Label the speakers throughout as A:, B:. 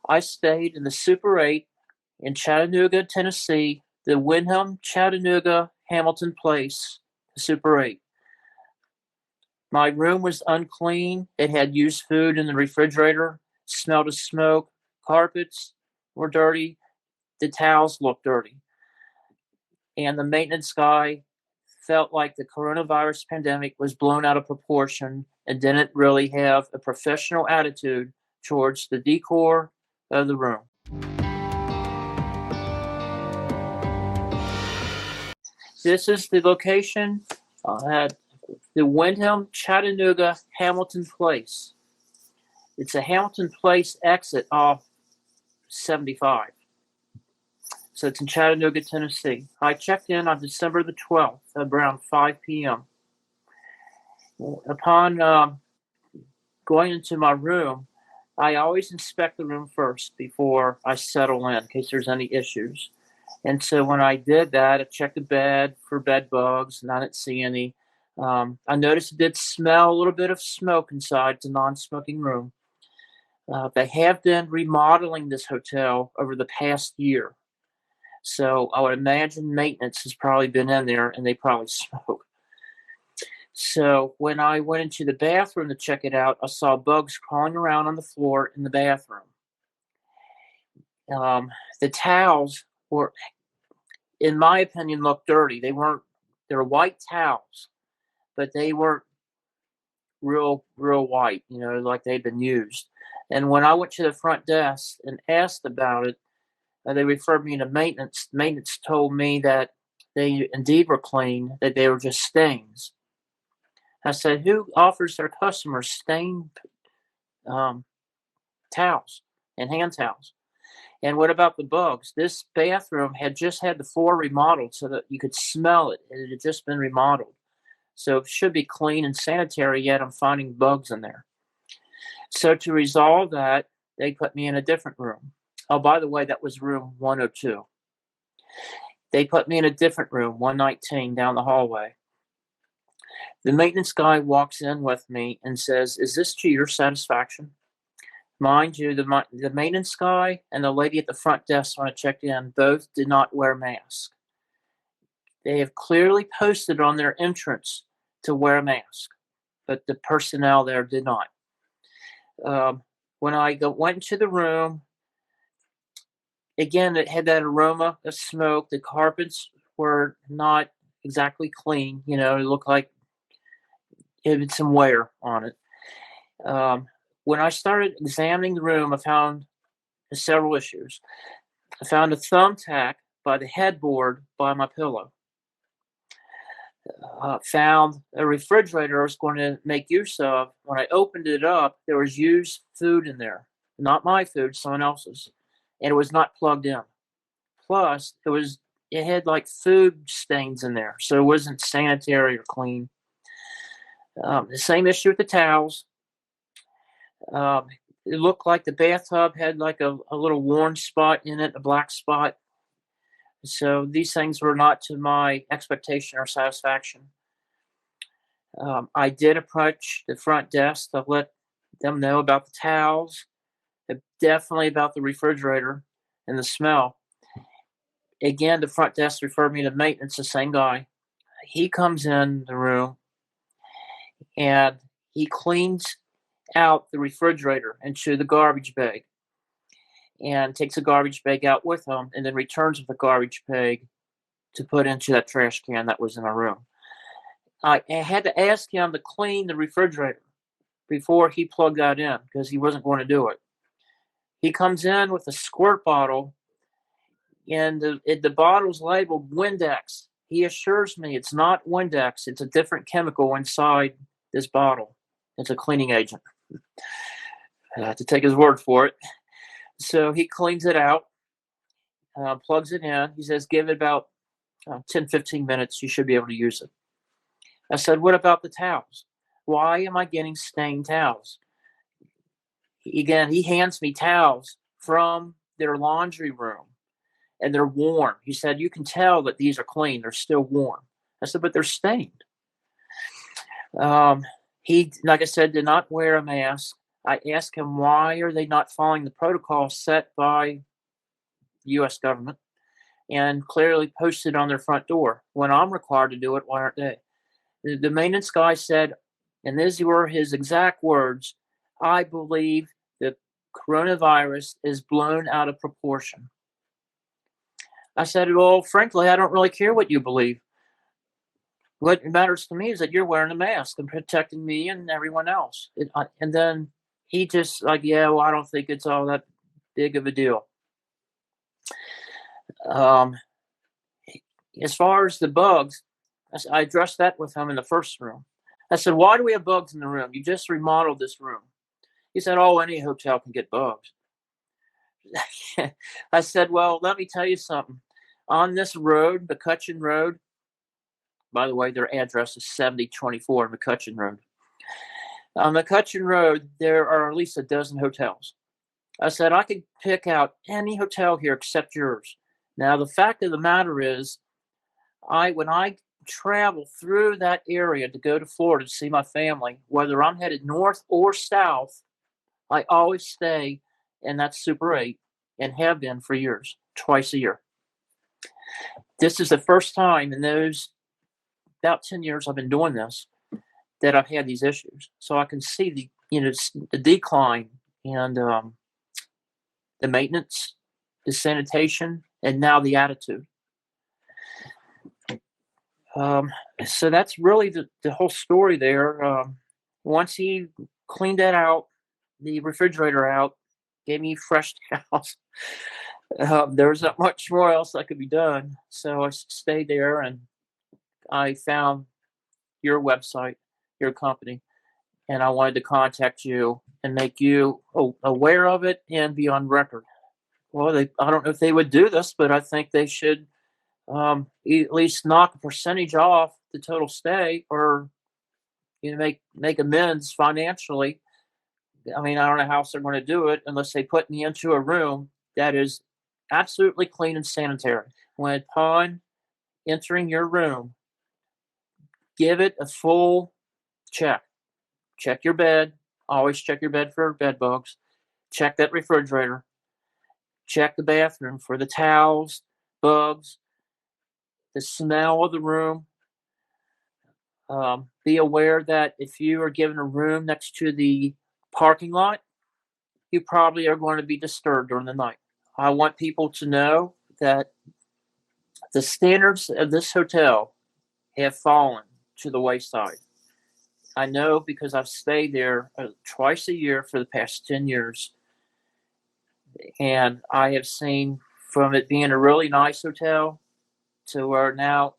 A: I stayed in the Super 8 in Chattanooga, Tennessee, the Wyndham Chattanooga Hamilton Place, Super 8. My room was unclean. It had used food in the refrigerator, smelled of smoke, carpets were dirty, the towels looked dirty. And the maintenance guy felt like the coronavirus pandemic was blown out of proportion and didn't really have a professional attitude towards the decor of the room. This is the location at the Wyndham Chattanooga Hamilton Place. It's a Hamilton Place exit off 75. So it's in Chattanooga, Tennessee. I checked in on December the 12th around 5 p.m. Upon going into my room, I always inspect the room first before I settle in case there's any issues. And so when I did that, I checked the bed for bed bugs, and I didn't see any. I noticed it did smell a little bit of smoke inside. It's a non-smoking room. They have been remodeling this hotel over the past year. So I would imagine maintenance has probably been in there, and they probably smoke. So when I went into the bathroom to check it out, I saw bugs crawling around on the floor in the bathroom. The towels were, in my opinion, looked dirty. They were white towels, but they weren't real white, like they'd been used. And when I went to the front desk and asked about it, they referred me to maintenance. Maintenance told me that they indeed were clean, that they were just stains. I said, who offers their customers stained towels and hand towels? And what about the bugs? This bathroom had just had the floor remodeled so that you could smell it. It had just been remodeled. So it should be clean and sanitary, yet I'm finding bugs in there. So to resolve that, they put me in a different room. Oh, by the way, that was room 102. They put me in a different room, 119, down the hallway. The maintenance guy walks in with me and says, is this to your satisfaction? Mind you, the maintenance guy and the lady at the front desk when I checked in both did not wear masks. They have clearly posted on their entrance to wear a mask, but the personnel there did not. When I went into the room, again, it had that aroma of smoke. The carpets were not exactly clean. It looked like it had some wear on it. When I started examining the room, I found several issues. I found a thumbtack by the headboard by my pillow. Found a refrigerator I was going to make use of. When I opened it up, there was used food in there. Not my food, someone else's. And it was not plugged in. Plus, it had like food stains in there, so it wasn't sanitary or clean. The same issue with the towels. It looked like the bathtub had like a little worn spot in it, a black spot. So these things were not to my expectation or satisfaction. I did approach the front desk to let them know about the towels, definitely about the refrigerator and the smell. Again, the front desk referred me to maintenance, the same guy. He comes in the room and he cleans out the refrigerator into the garbage bag and takes the garbage bag out with him and then returns with the garbage bag to put into that trash can that was in our room. I had to ask him to clean the refrigerator before he plugged that in because he wasn't going to do it. He comes in with a squirt bottle and the bottle's labeled Windex. He assures me it's not Windex. It's a different chemical inside this bottle. It's a cleaning agent. I have to take his word for it. So he cleans it out, plugs it in. He says, give it about 10, 15 minutes. You should be able to use it. I said, what about the towels? Why am I getting stained towels? Again, he hands me towels from their laundry room, and they're worn. He said, you can tell that these are clean. They're still warm. I said, but they're stained. He, like I said, did not wear a mask. I asked him, why are they not following the protocol set by the U.S. government and clearly posted on their front door? When I'm required to do it, why aren't they? The maintenance guy said, and these were his exact words, I believe the coronavirus is blown out of proportion. I said, well, frankly, I don't really care what you believe. What matters to me is that you're wearing a mask and protecting me and everyone else. And then he just like, yeah, well, I don't think it's all that big of a deal. Um, as far as the bugs, I addressed that with him in the first room. I said, why do we have bugs in the room? You just remodeled this room. He said, oh, any hotel can get bugs. I said, well, let me tell you something. On this road, McCutcheon Road, by the way, their address is 7024 McCutcheon Road. On McCutcheon Road, there are at least a dozen hotels. I said, I could pick out any hotel here except yours. Now, the fact of the matter is, when I travel through that area to go to Florida to see my family, whether I'm headed north or south, I always stay in that Super 8 and have been for years, twice a year. This is the first time in those about 10 years I've been doing this that I've had these issues. So I can see the decline and the maintenance, the sanitation, and now the attitude. So that's really the whole story there. Once he cleaned that out, the refrigerator out, gave me fresh towels. There was not much more else that could be done. So I stayed there and I found your website, your company, and I wanted to contact you and make you aware of it and be on record. Well, I don't know if they would do this, but I think they should at least knock a percentage off the total stay, or make amends financially. I mean, I don't know how else they're going to do it unless they put me into a room that is absolutely clean and sanitary. When upon entering your room, give it a full check. Check your bed. Always check your bed for bed bugs. Check that refrigerator. Check the bathroom for the towels, bugs, the smell of the room. Be aware that if you are given a room next to the parking lot, you probably are going to be disturbed during the night. I want people to know that the standards of this hotel have fallen to the wayside. I know because I've stayed there twice a year for the past 10 years. And I have seen from it being a really nice hotel to where now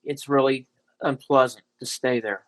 A: it's really unpleasant to stay there.